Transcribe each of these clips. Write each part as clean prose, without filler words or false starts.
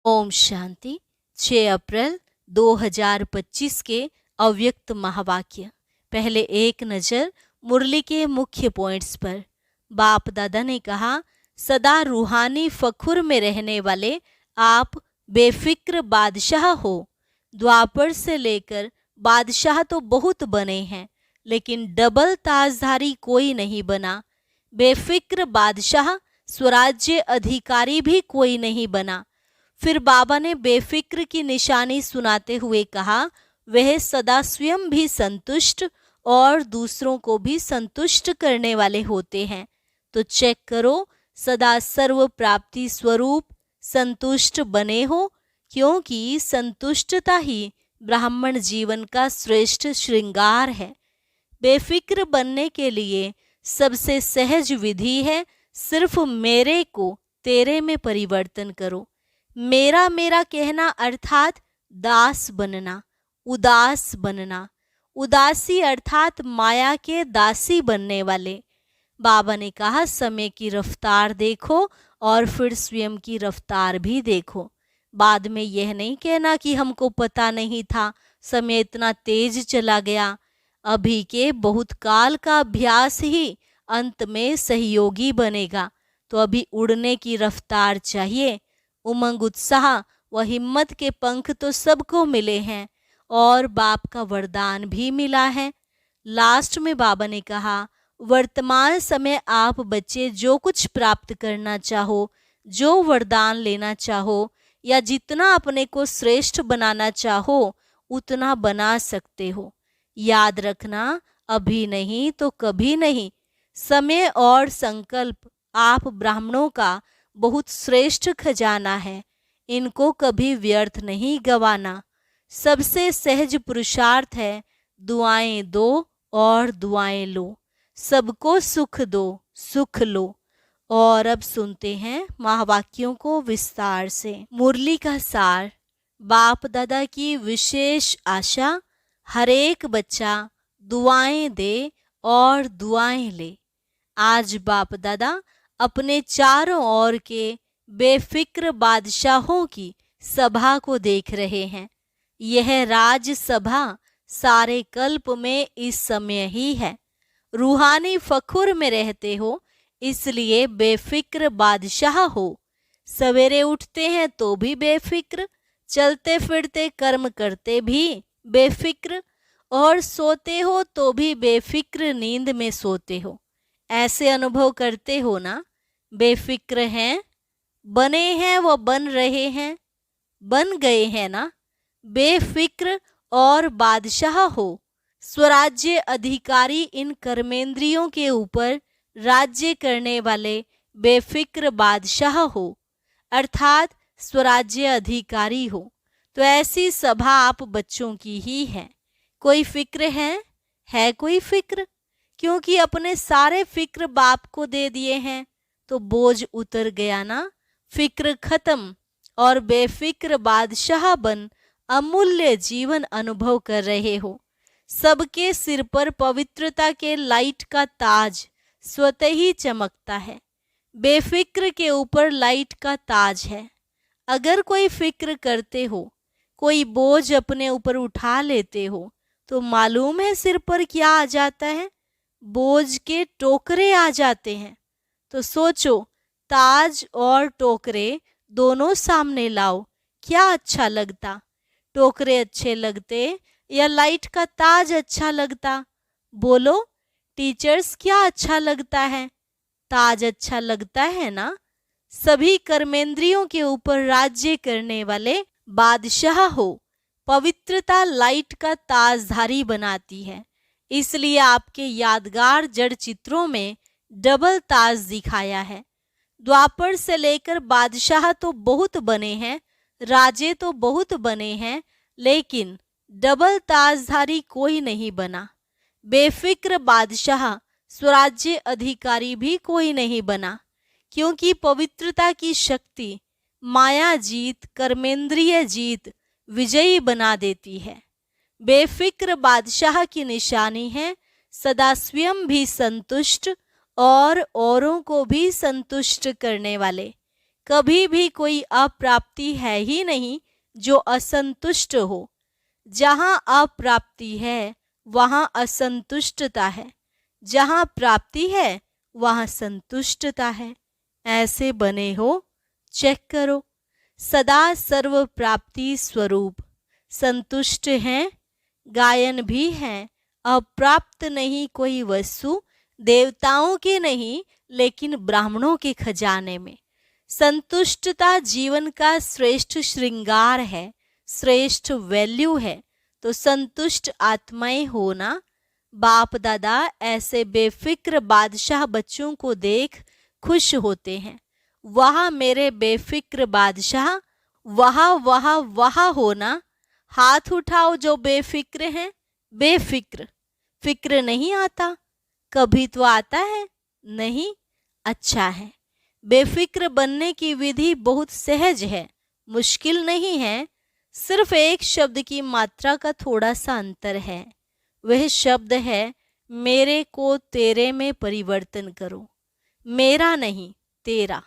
ओम शांति। 6 अप्रैल 2025 के अव्यक्त महावाक्य। पहले एक नज़र मुरली के मुख्य पॉइंट्स पर। बाप दादा ने कहा, सदा रूहानी फखुर में रहने वाले आप बेफिक्र बादशाह हो। द्वापर से लेकर बादशाह तो बहुत बने हैं, लेकिन डबल ताजधारी कोई नहीं बना। बेफिक्र बादशाह स्वराज्य अधिकारी भी कोई नहीं बना। फिर बाबा ने बेफिक्र की निशानी सुनाते हुए कहा, वह सदा स्वयं भी संतुष्ट और दूसरों को भी संतुष्ट करने वाले होते हैं। तो चेक करो, सदा सर्व प्राप्ति स्वरूप संतुष्ट बने हो, क्योंकि संतुष्टता ही ब्राह्मण जीवन का श्रेष्ठ श्रृंगार है। बेफिक्र बनने के लिए सबसे सहज विधि है, सिर्फ मेरे को तेरे में परिवर्तन करो। मेरा मेरा कहना अर्थात दास बनना, उदास बनना। उदासी अर्थात माया के दासी बनने वाले। बाबा ने कहा, समय की रफ्तार देखो और फिर स्वयं की रफ्तार भी देखो। बाद में यह नहीं कहना कि हमको पता नहीं था, समय इतना तेज चला गया। अभी के बहुत काल का अभ्यास ही अंत में सहयोगी बनेगा। तो अभी उड़ने की रफ्तार चाहिए। उमंग, उत्साह व हिम्मत के पंख तो सबको मिले हैं और बाप का वरदान भी मिला है। लास्ट में बाबा ने कहा, वर्तमान समय आप बच्चे जो कुछ प्राप्त करना चाहो, जो वरदान लेना चाहो या जितना अपने को श्रेष्ठ बनाना चाहो, उतना बना सकते हो। याद रखना, अभी नहीं तो कभी नहीं। समय और संकल्प आप ब्राह्मणों का बहुत श्रेष्ठ खजाना है, इनको कभी व्यर्थ नहीं गवाना। सबसे सहज पुरुषार्थ है, दुआएं दो और दुआएं लो। सबको सुख दो, सुख लो। और अब सुनते हैं महावाक्यों को विस्तार से। मुरली का सार। बाप दादा की विशेष आशा, हरेक बच्चा दुआएं दे और दुआएं ले। आज बाप दादा अपने चारों ओर के बेफिक्र बादशाहों की सभा को देख रहे हैं। यह राज सभा सारे कल्प में इस समय ही है। रूहानी फखुर में रहते हो, इसलिए बेफिक्र बादशाह हो। सवेरे उठते हैं तो भी बेफिक्र, चलते फिरते कर्म करते भी बेफिक्र, और सोते हो तो भी बेफिक्र नींद में सोते हो। ऐसे अनुभव करते हो ना? बेफिक्र हैं, बने हैं वो बन रहे हैं, बन गए हैं ना? बेफिक्र और बादशाह हो। स्वराज्य अधिकारी इन कर्मेंद्रियों के ऊपर राज्य करने वाले बेफिक्र बादशाह हो, अर्थात स्वराज्य अधिकारी हो। तो ऐसी सभा आप बच्चों की ही है। कोई फिक्र है कोई फिक्र? क्योंकि अपने सारे फिक्र बाप को दे दिए हैं, तो बोझ उतर गया ना। फिक्र खत्म और बेफिक्र बादशाह बन अमूल्य जीवन अनुभव कर रहे हो। सबके सिर पर पवित्रता के लाइट का ताज स्वतः ही चमकता है। बेफिक्र के ऊपर लाइट का ताज है। अगर कोई फिक्र करते हो, कोई बोझ अपने ऊपर उठा लेते हो, तो मालूम है सिर पर क्या आ जाता है? बोझ के टोकरे आ जाते हैं। तो सोचो, ताज और टोकरे दोनों सामने लाओ, क्या अच्छा लगता? टोकरे अच्छे लगते या लाइट का ताज अच्छा लगता? बोलो, टीचर्स क्या अच्छा लगता है? ताज अच्छा लगता है ना? सभी कर्मेंद्रियों के ऊपर राज्य करने वाले बादशाह हो। पवित्रता लाइट का ताजधारी बनाती है, इसलिए आपके यादगार जड़ चित्रों में डबल ताज दिखाया है। द्वापर से लेकर बादशाह तो बहुत बने हैं, राजे तो बहुत बने हैं, लेकिन डबल ताजधारी कोई नहीं बना। बेफिक्र बादशाह स्वराज्य अधिकारी भी कोई नहीं बना, क्योंकि पवित्रता की शक्ति माया जीत, कर्मेंद्रिय जीत विजयी बना देती है। बेफिक्र बादशाह की निशानी है सदा स्वयं भी संतुष्ट और औरों को भी संतुष्ट करने वाले। कभी भी कोई अप्राप्ति है ही नहीं जो असंतुष्ट हो। जहाँ अप्राप्ति है वहाँ असंतुष्टता है, जहाँ प्राप्ति है वहाँ संतुष्टता है। ऐसे बने हो, चेक करो। सदा सर्व प्राप्ति स्वरूप संतुष्ट हैं, गायन भी हैं। अप्राप्त नहीं कोई वस्तु, देवताओं के नहीं लेकिन ब्राह्मणों के खजाने में। संतुष्टता जीवन का श्रेष्ठ श्रृंगार है, श्रेष्ठ वैल्यू है। तो संतुष्ट आत्माएं होना। बाप दादा ऐसे बेफिक्र बादशाह बच्चों को देख खुश होते हैं। वाह मेरे बेफिक्र बादशाह, वाह वाह वाह होना। हाथ उठाओ जो बेफिक्र हैं। बेफिक्र, फिक्र नहीं आता? कभी तो आता है नहीं? अच्छा है। बेफिक्र बनने की विधि बहुत सहज है, मुश्किल नहीं है। सिर्फ एक शब्द की मात्रा का थोड़ा सा अंतर है। वह शब्द है मेरे को तेरे में परिवर्तन करो। मेरा नहीं, तेरा।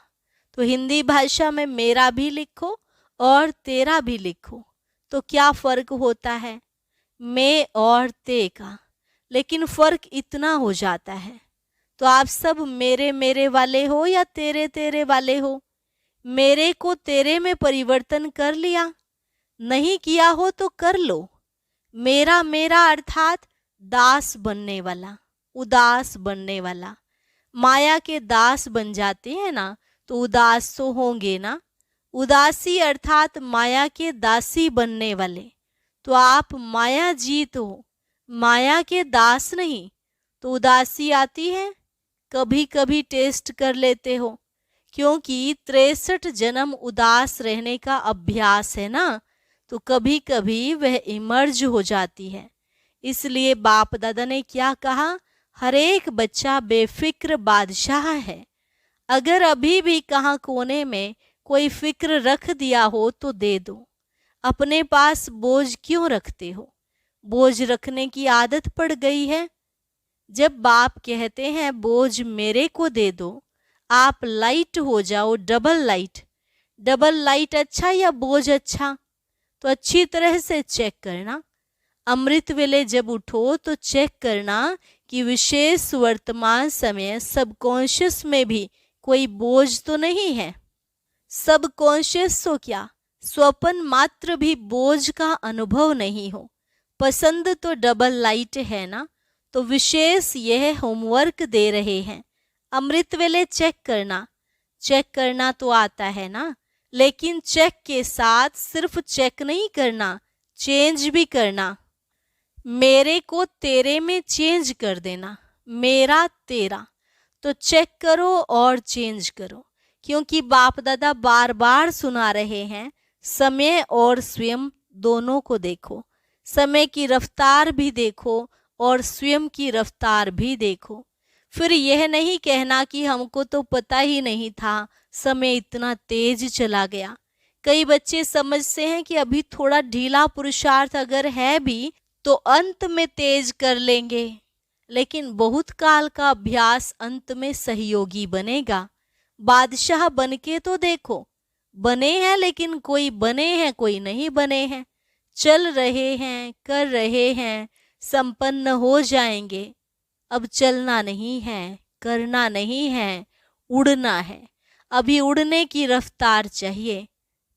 तो हिंदी भाषा में मेरा भी लिखो और तेरा भी लिखो, तो क्या फर्क होता है? मैं और ते का। लेकिन फर्क इतना हो जाता है। तो आप सब मेरे मेरे वाले हो या तेरे तेरे वाले हो? मेरे को तेरे में परिवर्तन कर लिया? नहीं किया हो तो कर लो। मेरा मेरा अर्थात दास बनने वाला, उदास बनने वाला। माया के दास बन जाते हैं ना, तो उदास तो होंगे ना। उदासी अर्थात माया के दासी बनने वाले। तो आप माया जीत हो, माया के दास नहीं। तो उदासी आती है? कभी कभी टेस्ट कर लेते हो, क्योंकि 63 जन्म उदास रहने का अभ्यास है ना, तो कभी कभी वह इमर्ज हो जाती है। इसलिए बाप दादा ने क्या कहा? हर एक बच्चा बेफिक्र बादशाह है। अगर अभी भी कहाँ कोने में कोई फिक्र रख दिया हो तो दे दो। अपने पास बोझ क्यों रखते हो? बोझ रखने की आदत पड़ गई है। जब बाप कहते हैं बोझ मेरे को दे दो, आप लाइट हो जाओ, डबल लाइट। डबल लाइट अच्छा या बोझ अच्छा? तो अच्छी तरह से चेक करना। अमृत वेले जब उठो तो चेक करना कि विशेष वर्तमान समय सबकॉन्शियस में भी कोई बोझ तो नहीं है। सबकॉन्शियस तो क्या, स्वप्न मात्र भी बोझ का अनुभव नहीं हो। पसंद तो डबल लाइट है ना। तो विशेष यह होमवर्क दे रहे हैं। अमृत वेले चेक करना। चेक करना तो आता है ना, लेकिन चेक के साथ सिर्फ चेक नहीं करना, चेंज भी करना। मेरे को तेरे में चेंज कर देना, मेरा तेरा। तो चेक करो और चेंज करो, क्योंकि बाप दादा बार बार सुना रहे हैं समय और स्वयं दोनों को देखो। समय की रफ्तार भी देखो और स्वयं की रफ्तार भी देखो। फिर यह नहीं कहना कि हमको तो पता ही नहीं था, समय इतना तेज चला गया। कई बच्चे समझते हैं कि अभी थोड़ा ढीला पुरुषार्थ अगर है भी तो अंत में तेज कर लेंगे, लेकिन बहुत काल का अभ्यास अंत में सहयोगी बनेगा। बादशाह बनके तो देखो। बने हैं, लेकिन कोई बने हैं कोई नहीं बने हैं। चल रहे हैं, कर रहे हैं, संपन्न हो जाएंगे। अब चलना नहीं है, करना नहीं है, उड़ना है। अभी उड़ने की रफ्तार चाहिए।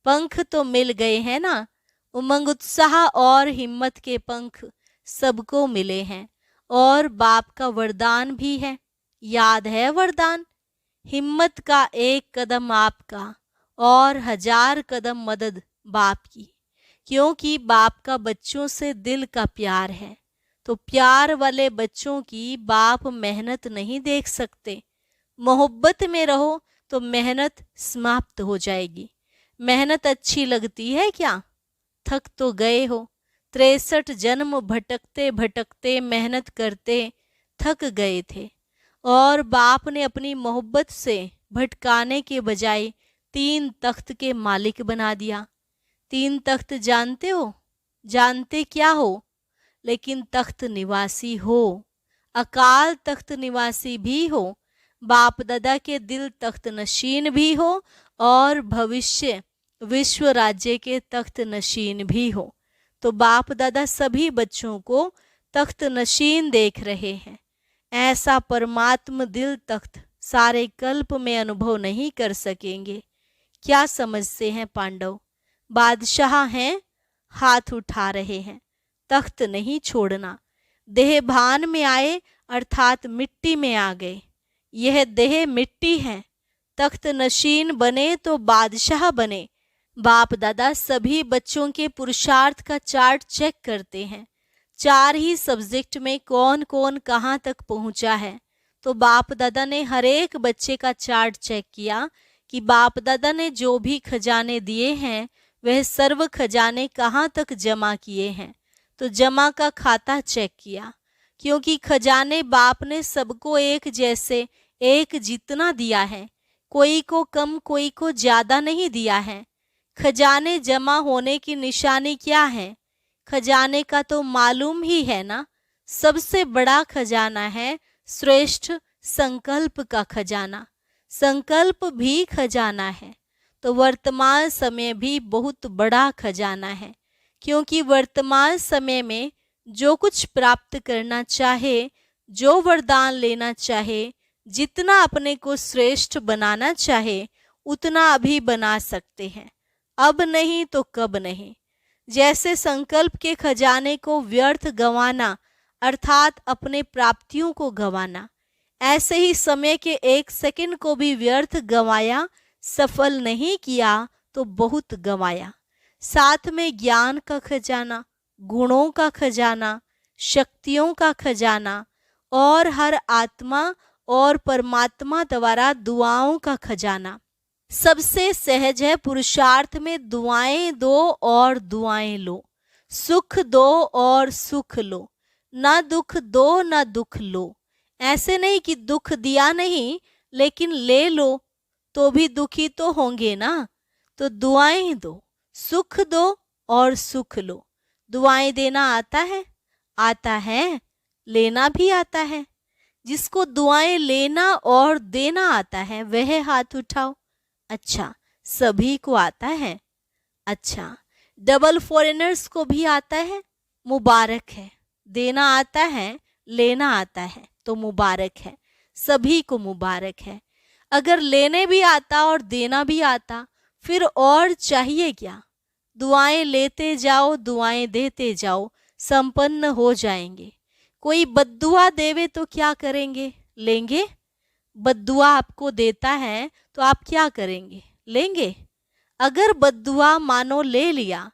पंख तो मिल गए हैं ना। उमंग, उत्साह और हिम्मत के पंख सबको मिले हैं, और बाप का वरदान भी है। याद है वरदान? हिम्मत का एक कदम आपका और 1000 कदम मदद बाप की। क्योंकि बाप का बच्चों से दिल का प्यार है, तो प्यार वाले बच्चों की बाप मेहनत नहीं देख सकते। मोहब्बत में रहो तो मेहनत समाप्त हो जाएगी। मेहनत अच्छी लगती है क्या? थक तो गए हो। 63 जन्म भटकते भटकते मेहनत करते थक गए थे, और बाप ने अपनी मोहब्बत से भटकाने के बजाय 3 तख्त के मालिक बना दिया। 3 तख्त जानते हो? जानते क्या हो? लेकिन तख्त निवासी हो, अकाल तख्त निवासी भी हो, बाप दादा के दिल तख्त नशीन भी हो, और भविष्य विश्व राज्य के तख्त नशीन भी हो। तो बाप दादा सभी बच्चों को तख्त नशीन देख रहे हैं। ऐसा परमात्म दिल तख्त सारे कल्प में अनुभव नहीं कर सकेंगे। क्या समझते हैं पांडव? बादशाह हैं, हाथ उठा रहे हैं, तख्त नहीं छोड़ना। देह भान में आए अर्थात मिट्टी में आ गए। यह देह मिट्टी है, तख्त नशीन बने तो बादशाह बने। बाप दादा सभी बच्चों के पुरुषार्थ का चार्ट चेक करते हैं। 4 ही सब्जेक्ट में कौन कौन कहाँ तक पहुंचा है। तो बाप दादा ने हर एक बच्चे का चार्ट चेक किया कि बाप दादा ने जो भी खजाने दिए हैं वह सर्व खजाने कहाँ तक जमा किए हैं। तो जमा का खाता चेक किया, क्योंकि खजाने बाप ने सबको एक जैसे एक जितना दिया है, कोई को कम कोई को ज्यादा नहीं दिया है। खजाने जमा होने की निशानी क्या है? खजाने का तो मालूम ही है ना। सबसे बड़ा खजाना है श्रेष्ठ संकल्प का खजाना। संकल्प भी खजाना है, तो वर्तमान समय भी बहुत बड़ा खजाना है, क्योंकि वर्तमान समय में जो कुछ प्राप्त करना चाहे, जो वरदान लेना चाहे, जितना अपने को श्रेष्ठ बनाना चाहे, उतना अभी बना सकते हैं। अब नहीं तो कब नहीं। जैसे संकल्प के खजाने को व्यर्थ गंवाना अर्थात अपने प्राप्तियों को गंवाना, ऐसे ही समय के 1 सेकंड को भी व्यर्थ गंवाया, सफल नहीं किया तो बहुत गंवाया। साथ में ज्ञान का खजाना, गुणों का खजाना, शक्तियों का खजाना और हर आत्मा और परमात्मा द्वारा दुआओं का खजाना। सबसे सहज है पुरुषार्थ में दुआएं दो और दुआएं लो, सुख दो और सुख लो, ना दुख दो ना दुख लो। ऐसे नहीं कि दुख दिया नहीं लेकिन ले लो, तो भी दुखी तो होंगे ना। तो दुआएं दो, सुख दो और सुख लो। दुआएं देना आता है? आता है। लेना भी आता है। जिसको दुआएं लेना और देना आता है वह हाथ उठाओ। अच्छा, सभी को आता है। अच्छा, डबल फॉरेनर्स को भी आता है। मुबारक है। देना आता है, लेना आता है, तो मुबारक है। सभी को मुबारक है। अगर लेने भी आता और देना भी आता फिर और चाहिए क्या? दुआएं लेते जाओ, दुआएं देते जाओ, संपन्न हो जाएंगे। कोई बद्दुआ देवे तो क्या करेंगे? लेंगे? बद्दुआ आपको देता है तो आप क्या करेंगे? लेंगे? अगर बद्दुआ मानो ले लिया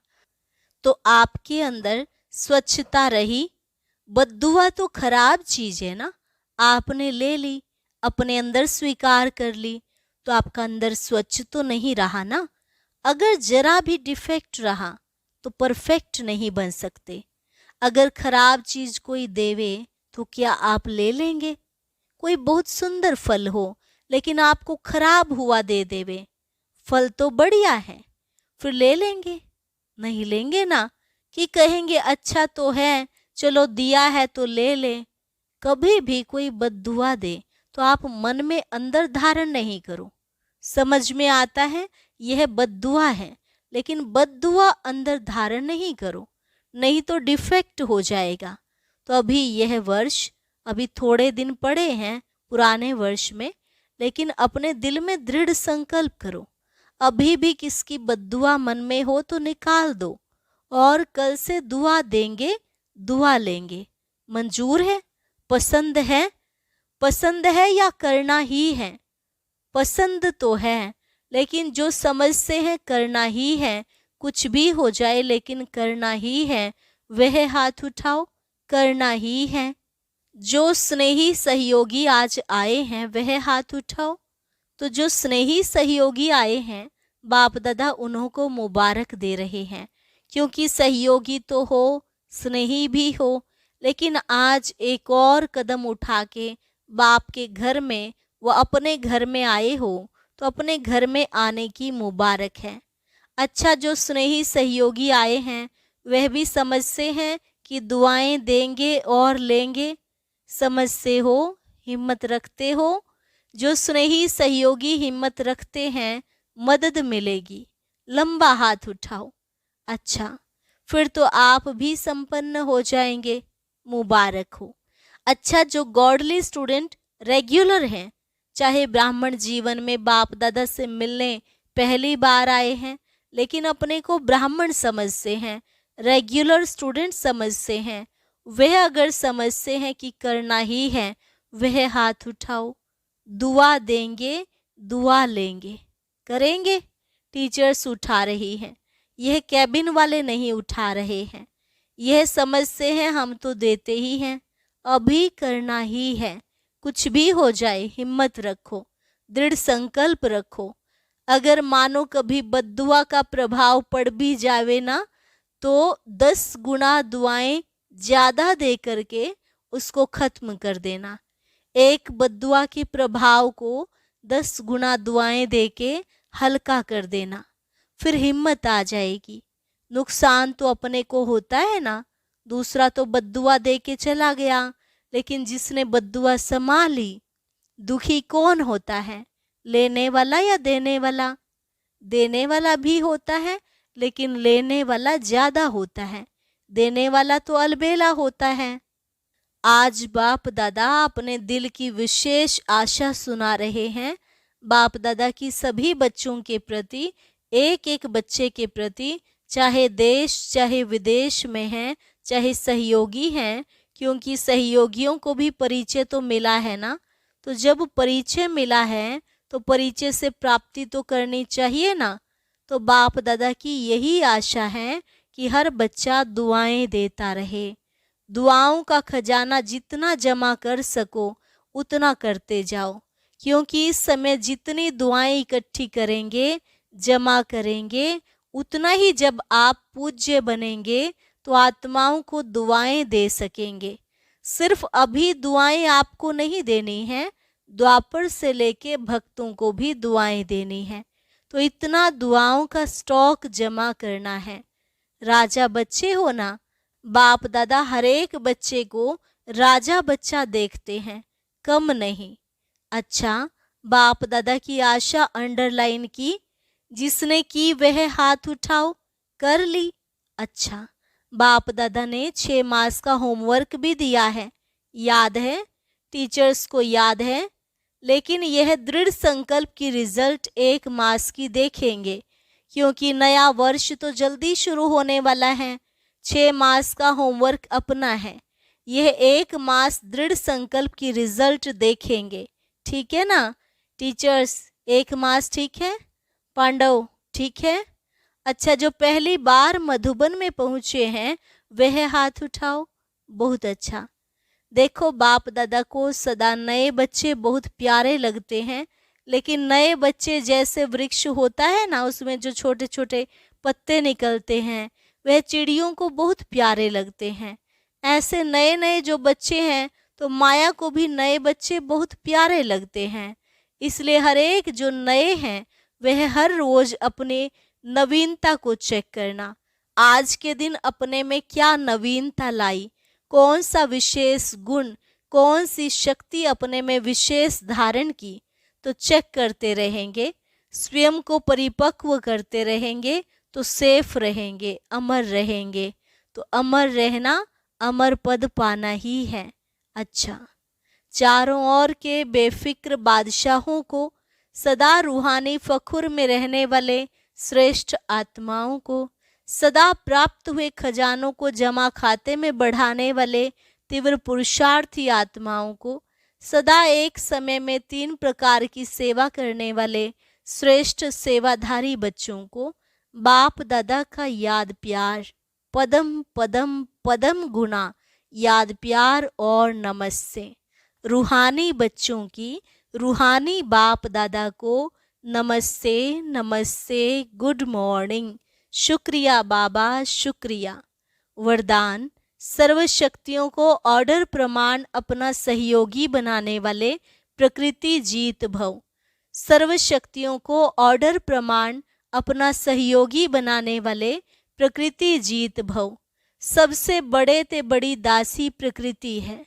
तो आपके अंदर स्वच्छता रही? बद्दुआ तो खराब चीज है ना। आपने ले ली, अपने अंदर स्वीकार कर ली, तो आपका अंदर स्वच्छ तो नहीं रहा ना। अगर जरा भी डिफेक्ट रहा तो परफेक्ट नहीं बन सकते। अगर खराब चीज कोई देवे तो क्या आप ले लेंगे? कोई बहुत सुंदर फल हो लेकिन आपको खराब हुआ दे देवे, फल तो बढ़िया है, फिर ले लेंगे? नहीं लेंगे ना, कि कहेंगे अच्छा तो है, चलो दिया है तो ले ले। कभी भी कोई बद्दुआ दे तो आप मन में अंदर धारण नहीं करो। समझ में आता है यह बद्दुआ है, लेकिन बद्दुआ अंदर धारण नहीं करो, नहीं तो डिफेक्ट हो जाएगा। तो अभी यह वर्ष, अभी थोड़े दिन पड़े हैं पुराने वर्ष में, लेकिन अपने दिल में दृढ़ संकल्प करो। अभी भी किसकी बद्दुआ मन में हो तो निकाल दो, और कल से दुआ देंगे, दुआ लेंगे। मंजूर है? पसंद है? पसंद है या करना ही है? पसंद तो है, लेकिन जो समझते हैं करना ही है, कुछ भी हो जाए लेकिन करना ही है, वह हाथ उठाओ। करना ही है। जो स्नेही सहयोगी आज आए हैं वह हाथ उठाओ। तो जो स्नेही सहयोगी आए हैं, बाप दादा उन्हों को मुबारक दे रहे हैं, क्योंकि सहयोगी तो हो, स्नेही भी हो, लेकिन आज एक और कदम उठा के बाप के घर में वो अपने घर में आए हो, तो अपने घर में आने की मुबारक है। अच्छा, जो स्नेही सहयोगी आए हैं वह भी समझते हैं कि दुआएं देंगे और लेंगे। समझते हो, हिम्मत रखते हो। जो स्नेही सहयोगी हिम्मत रखते हैं मदद मिलेगी। लंबा हाथ उठाओ। अच्छा, फिर तो आप भी संपन्न हो जाएंगे। मुबारक हो। अच्छा, जो गॉडली स्टूडेंट रेगुलर हैं, चाहे ब्राह्मण जीवन में बाप दादा से मिलने पहली बार आए हैं लेकिन अपने को ब्राह्मण समझते हैं, रेगुलर स्टूडेंट समझते हैं, वह अगर समझते हैं कि करना ही है, वह हाथ उठाओ। दुआ देंगे, दुआ लेंगे। करेंगे? टीचर्स उठा रही हैं, यह कैबिन वाले नहीं उठा रहे हैं। यह समझते हैं हम तो देते ही हैं, अभी करना ही है। कुछ भी हो जाए हिम्मत रखो, दृढ़ संकल्प रखो। अगर मानो कभी बद्दुआ का प्रभाव पड़ भी जावे ना, तो 10 गुना दुआएं ज्यादा दे करके उसको खत्म कर देना। एक बद्दुआ के प्रभाव को 10 गुना दुआएं दे के हल्का कर देना, फिर हिम्मत आ जाएगी। नुकसान तो अपने को होता है ना, दूसरा तो बद्दुआ दे के चला गया, लेकिन जिसने बद्दुआ संभाली, दुखी कौन होता है? लेने वाला या देने वाला? देने वाला भी होता है, लेकिन लेने वाला ज्यादा होता है। देने वाला तो अलबेला होता है। आज बाप दादा अपने दिल की विशेष आशा सुना रहे हैं। बाप दादा की सभी बच्चों के प्रति, एक एक बच्चे के प्रति, चाहे देश चाहे विदेश में हैं, चाहे सहयोगी हैं, क्योंकि सहयोगियों को भी परिचय तो मिला है ना। तो जब परिचय मिला है तो परिचय से प्राप्ति तो करनी चाहिए ना। तो बाप दादा की यही आशा है कि हर बच्चा दुआएं देता रहे। दुआओं का खजाना जितना जमा कर सको उतना करते जाओ, क्योंकि इस समय जितनी दुआएं इकट्ठी करेंगे, जमा करेंगे, उतना ही जब आप पूज्य बनेंगे तो आत्माओं को दुआएं दे सकेंगे। सिर्फ अभी दुआएं आपको नहीं देनी है, द्वापर से लेके भक्तों को भी दुआएं देनी है। तो इतना दुआओं का स्टॉक जमा करना है। राजा बच्चे हो ना, बाप दादा हर एक बच्चे को राजा बच्चा देखते हैं, कम नहीं। अच्छा, बाप दादा की आशा अंडरलाइन की, जिसने की वह हाथ उठाओ। कर ली? अच्छा, बाप दादा ने 6 मास का होमवर्क भी दिया है, याद है? टीचर्स को याद है। लेकिन यह दृढ़ संकल्प की रिजल्ट 1 मास की देखेंगे, क्योंकि नया वर्ष तो जल्दी शुरू होने वाला है। 6 मास का होमवर्क अपना है, यह 1 मास दृढ़ संकल्प की रिजल्ट देखेंगे। ठीक है ना टीचर्स? 1 मास ठीक है? पांडव ठीक है? अच्छा, जो पहली बार मधुबन में पहुंचे हैं वह हाथ उठाओ। बहुत अच्छा। देखो, बाप दादा को सदा नए बच्चे बहुत प्यारे लगते हैं, लेकिन नए बच्चे जैसे वृक्ष होता है ना, उसमें जो छोटे छोटे पत्ते निकलते हैं, वह चिड़ियों को बहुत प्यारे लगते हैं। ऐसे नए नए जो बच्चे हैं, तो माया को भी नए बच्चे बहुत प्यारे लगते हैं। इसलिए हर एक जो नए हैं वह हर रोज अपने नवीनता को चेक करना। आज के दिन अपने में क्या नवीनता लाई, कौन सा विशेष गुण, कौन सी शक्ति अपने में विशेष धारण की, तो चेक करते रहेंगे, स्वयं को परिपक्व करते रहेंगे, तो सेफ रहेंगे, अमर रहेंगे। तो अमर रहना, अमर पद पाना ही है। अच्छा, चारों ओर के बेफिक्र बादशाहों को, सदा रूहानी फखुर में रहने वाले श्रेष्ठ आत्माओं को, सदा प्राप्त हुए खजानों को जमा खाते में बढ़ाने वाले तीव्र पुरुषार्थी आत्माओं को, सदा एक समय में 3 प्रकार की सेवा करने वाले श्रेष्ठ सेवाधारी बच्चों को बाप दादा का याद प्यार, पदम पदम पदम गुना याद प्यार और नमस्ते। रूहानी बच्चों की रूहानी बाप दादा को नमस्ते नमस्ते, गुड मॉर्निंग, शुक्रिया बाबा शुक्रिया। वरदान, सर्व शक्तियों को ऑर्डर प्रमाण अपना सहयोगी बनाने वाले प्रकृति जीत भव। सर्व शक्तियों को ऑर्डर प्रमाण अपना सहयोगी बनाने वाले प्रकृति जीत भव। सबसे बड़े ते बड़ी दासी प्रकृति है।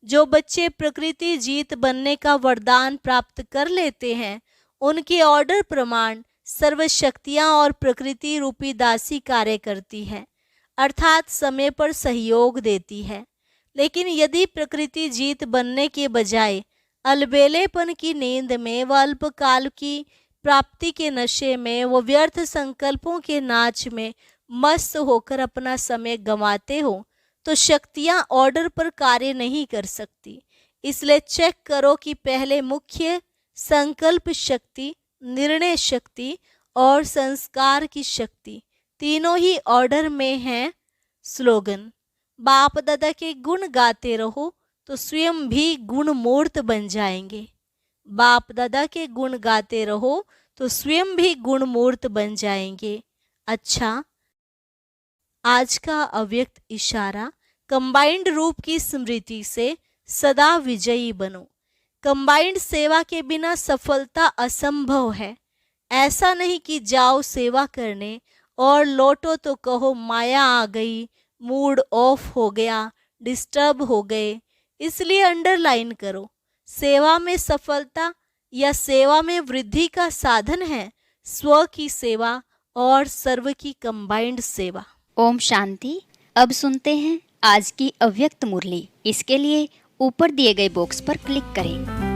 जो बच्चे प्रकृति जीत बनने का वरदान प्राप्त कर लेते हैं, उनके ऑर्डर प्रमाण सर्व शक्तियाँ और प्रकृति रूपी दासी कार्य करती है, अर्थात समय पर सहयोग देती है। लेकिन यदि प्रकृति जीत बनने के बजाय अलबेलेपन की नींद में व अल्पकाल की प्राप्ति के नशे में व व्यर्थ संकल्पों के नाच में मस्त होकर अपना समय गंवाते हो, तो शक्तियाँ ऑर्डर पर कार्य नहीं कर सकती। इसलिए चेक करो कि पहले मुख्य संकल्प शक्ति, निर्णय शक्ति और संस्कार की शक्ति तीनों ही ऑर्डर में हैं। स्लोगन: बाप दादा के गुण गाते रहो तो स्वयं भी गुणमूर्त बन जाएंगे। बाप दादा के गुण गाते रहो तो स्वयं भी गुणमूर्त बन जाएंगे। अच्छा, आज का अव्यक्त इशारा: कंबाइंड रूप की स्मृति से सदा विजयी बनो। कंबाइंड सेवा के बिना सफलता असंभव है। ऐसा नहीं कि जाओ सेवा करने और लौटो तो कहो माया आ गई, मूड ऑफ हो गया, डिस्टर्ब हो गए। इसलिए अंडरलाइन करो, सेवा में सफलता या सेवा में वृद्धि का साधन है स्व की सेवा और सर्व की कंबाइंड सेवा। ओम शांति। अब सुनते हैं आज की अव्यक्त मुरली। इसके लिए ऊपर दिए गए बॉक्स पर क्लिक करें।